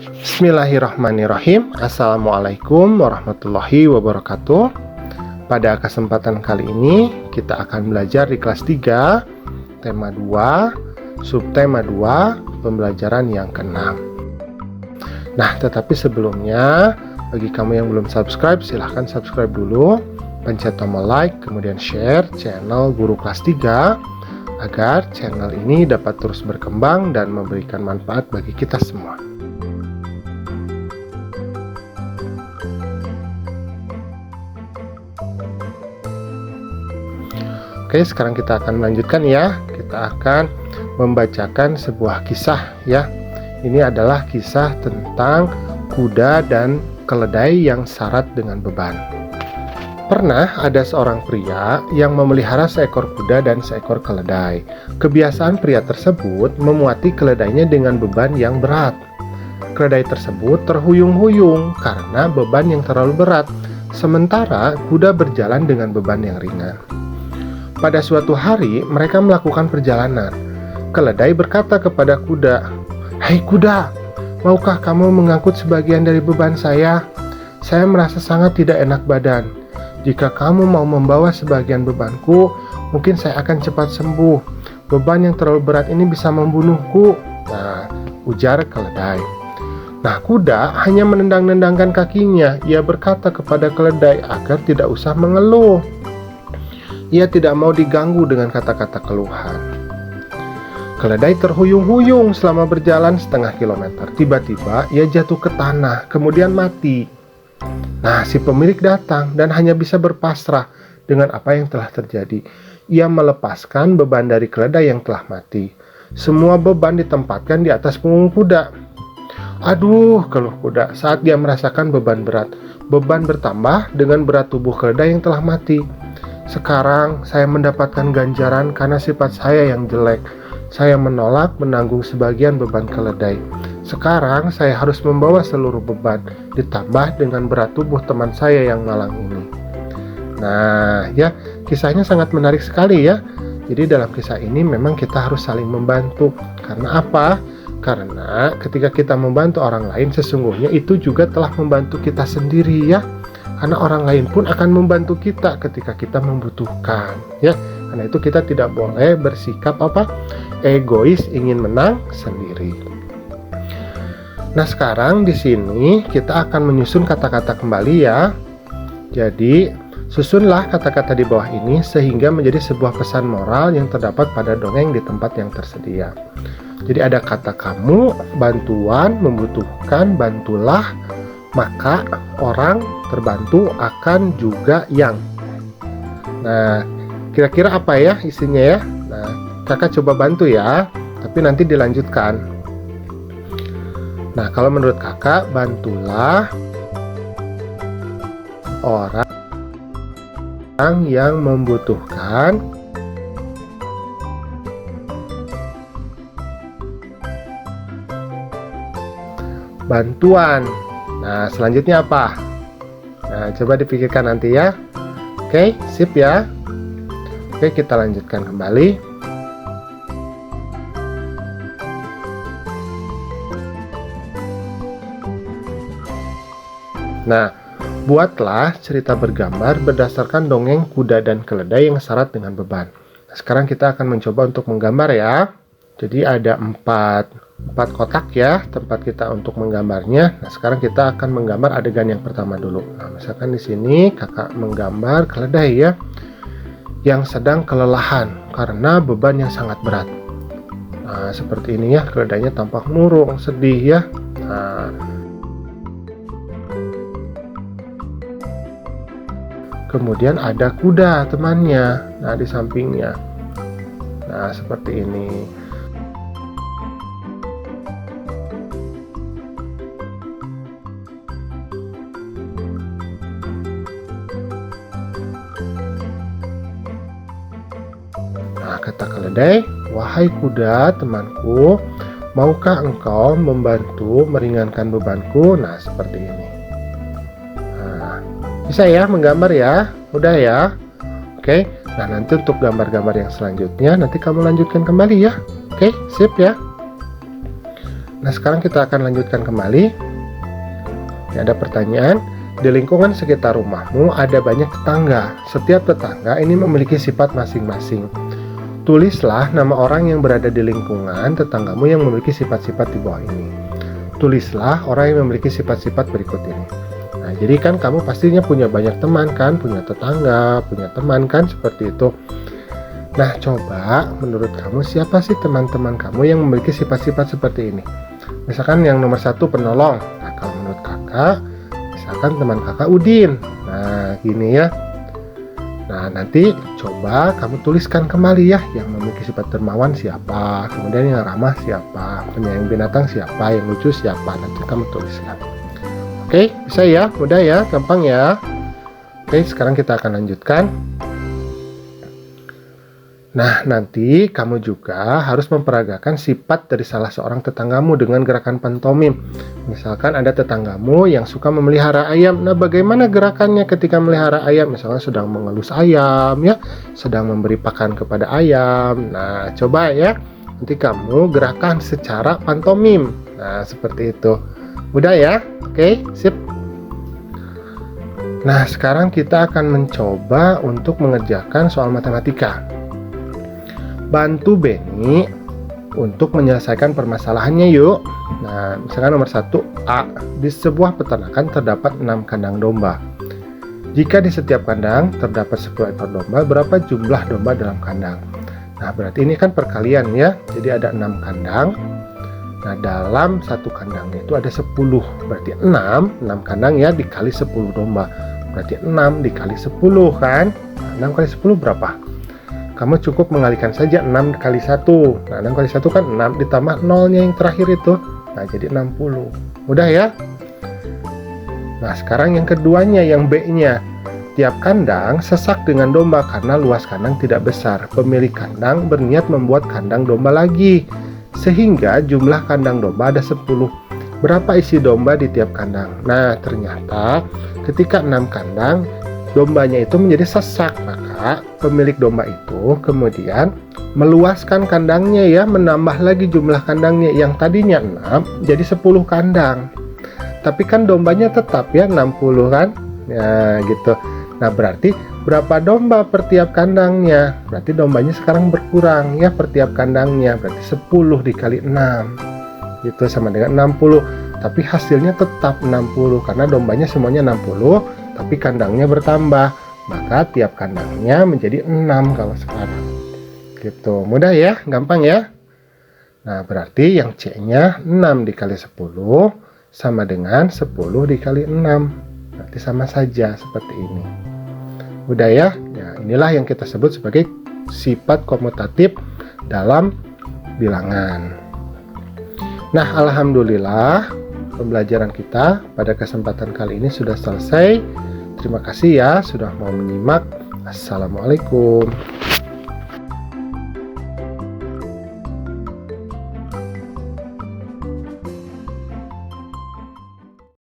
Bismillahirrahmanirrahim. Assalamualaikum warahmatullahi wabarakatuh. Pada kesempatan kali ini kita akan belajar di kelas 3 tema 2 subtema 2 pembelajaran yang ke-6. Nah, tetapi sebelumnya bagi kamu yang belum subscribe, silahkan subscribe dulu, pencet tombol like, kemudian share channel Guru Kelas 3 agar channel ini dapat terus berkembang dan memberikan manfaat bagi kita semua. Oke, sekarang kita akan melanjutkan ya. Kita akan membacakan sebuah kisah ya. Ini adalah kisah tentang kuda dan keledai yang syarat dengan beban. Pernah ada seorang pria yang memelihara seekor kuda dan seekor keledai. Kebiasaan pria tersebut memuati keledainya dengan beban yang berat. Keledai tersebut terhuyung-huyung karena beban yang terlalu berat, sementara kuda berjalan dengan beban yang ringan. Pada suatu hari, mereka melakukan perjalanan. Keledai berkata kepada kuda, "Hai kuda, maukah kamu mengangkut sebagian dari beban saya? Saya merasa sangat tidak enak badan. Jika kamu mau membawa sebagian bebanku, mungkin saya akan cepat sembuh. Beban yang terlalu berat ini bisa membunuhku." Nah, ujar keledai. Nah, kuda hanya menendang-nendangkan kakinya. Ia berkata kepada keledai agar tidak usah mengeluh. Ia tidak mau diganggu dengan kata-kata keluhan. Keledai terhuyung-huyung selama berjalan setengah kilometer. Tiba-tiba ia jatuh ke tanah, kemudian mati. Nah, si pemilik datang dan hanya bisa berpasrah dengan apa yang telah terjadi. Ia melepaskan beban dari keledai yang telah mati. Semua beban ditempatkan di atas punggung kuda. "Aduh," keluh kuda saat dia merasakan beban berat. "Beban bertambah dengan berat tubuh keledai yang telah mati. Sekarang saya mendapatkan ganjaran karena sifat saya yang jelek. Saya menolak menanggung sebagian beban keledai. Sekarang saya harus membawa seluruh beban, ditambah dengan berat tubuh teman saya yang malang ini." Nah, ya, kisahnya sangat menarik sekali ya. Jadi dalam kisah ini memang kita harus saling membantu. Karena apa? Karena ketika kita membantu orang lain, sesungguhnya itu juga telah membantu kita sendiri ya. Karena orang lain pun akan membantu kita ketika kita membutuhkan ya. Karena itu kita tidak boleh bersikap egois, ingin menang sendiri. Nah, sekarang di sini kita akan menyusun kata-kata kembali ya. Jadi, susunlah kata-kata di bawah ini sehingga menjadi sebuah pesan moral yang terdapat pada dongeng di tempat yang tersedia. Jadi ada kata kamu, bantuan, membutuhkan, bantulah, maka, orang, terbantu, akan, juga, yang. Nah, kira-kira apa ya isinya ya? Nah, kakak coba bantu ya, tapi nanti dilanjutkan. Nah, kalau menurut kakak, bantulah orang yang membutuhkan bantuan. Nah, selanjutnya apa? Nah, coba dipikirkan nanti ya. Oke, sip ya. Oke, kita lanjutkan kembali. Nah, buatlah cerita bergambar berdasarkan dongeng kuda dan keledai yang syarat dengan beban. Nah, sekarang kita akan mencoba untuk menggambar ya. Jadi ada empat kotak ya tempat kita untuk menggambarnya. Nah, sekarang kita akan menggambar adegan yang pertama dulu. Nah, misalkan di sini kakak menggambar keledai ya, yang sedang kelelahan karena beban yang sangat berat. Nah, seperti ini ya, keledainya tampak murung, sedih ya. Nah, kemudian ada kuda temannya, nah di sampingnya. Nah, seperti ini. Nah, kata keledai, "Wahai kuda temanku, maukah engkau membantu meringankan bebanku?" Nah, seperti ini. Nah, bisa ya menggambar ya? Udah ya? Oke. Nah, nanti untuk gambar-gambar yang selanjutnya nanti kamu lanjutkan kembali ya. Oke, sip ya. Nah, sekarang kita akan lanjutkan kembali. Ini ada pertanyaan. Di lingkungan sekitar rumahmu ada banyak tetangga. Setiap tetangga ini memiliki sifat masing-masing. Tulislah nama orang yang berada di lingkungan tetanggamu yang memiliki sifat-sifat di bawah ini. Tulislah orang yang memiliki sifat-sifat berikut ini. Nah, jadi kan kamu pastinya punya banyak teman kan, punya tetangga, punya teman kan, seperti itu. Nah, coba menurut kamu siapa sih teman-teman kamu yang memiliki sifat-sifat seperti ini? Misalkan yang nomor 1 penolong. Nah, kalau menurut kakak, misalkan teman kakak Udin. Nah, gini ya. Nah, nanti coba kamu tuliskan kembali ya, yang memiliki sifat dermawan siapa, kemudian yang ramah siapa, penyayang binatang siapa, yang lucu siapa, nanti kamu tuliskan. Oke, bisa ya, mudah ya, gampang ya. Oke, sekarang kita akan lanjutkan. Nah, nanti kamu juga harus memperagakan sifat dari salah seorang tetanggamu dengan gerakan pantomim. Misalkan ada tetanggamu yang suka memelihara ayam. Nah, bagaimana gerakannya ketika memelihara ayam? Misalkan sedang mengelus ayam, ya, sedang memberi pakan kepada ayam. Nah, coba ya, nanti kamu gerakan secara pantomim. Nah, seperti itu. Mudah ya? Oke, sip. Nah, sekarang kita akan mencoba untuk mengerjakan soal matematika. Bantu Benny untuk menyelesaikan permasalahannya yuk. Nah, misalkan nomor 1 A. Di sebuah peternakan terdapat 6 kandang domba. Jika di setiap kandang terdapat 10 ekor domba, berapa jumlah domba dalam kandang? Nah, berarti ini kan perkalian ya. Jadi ada 6 kandang. Nah, dalam satu kandang itu ada 10. Berarti 6 kandang ya dikali 10 domba. Berarti 6 dikali 10 kan? Nah, 6 kali 10 berapa? Kamu cukup mengalihkan saja 6 kali 1. Nah, 6 kali 1 kan 6 ditambah nolnya yang terakhir itu. Nah, jadi 60. Mudah ya? Nah, sekarang yang keduanya, yang B-nya. Tiap kandang sesak dengan domba karena luas kandang tidak besar. Pemilik kandang berniat membuat kandang domba lagi. Sehingga jumlah kandang domba ada 10. Berapa isi domba di tiap kandang? Nah, ternyata ketika 6 kandang, dombanya itu menjadi sesak, maka pemilik domba itu kemudian meluaskan kandangnya ya, menambah lagi jumlah kandangnya yang tadinya 6 jadi 10 kandang. Tapi kan dombanya tetap ya 60 kan? Ya gitu. Nah, berarti berapa domba per tiap kandangnya? Berarti dombanya sekarang berkurang ya per tiap kandangnya. Berarti 10 dikali 6. Gitu sama dengan 60. Tapi hasilnya tetap 60 karena dombanya semuanya 60. Tapi kandangnya bertambah, maka tiap kandangnya menjadi 6 kalau sekarang. Gitu, mudah ya, gampang ya. Nah, berarti yang C-nya 6 dikali 10 sama dengan 10 dikali 6. Berarti sama saja seperti ini. Mudah ya? Ya, inilah yang kita sebut sebagai sifat komutatif dalam bilangan. Nah, alhamdulillah pembelajaran kita pada kesempatan kali ini sudah selesai. Terima kasih ya sudah mau menyimak. Assalamualaikum.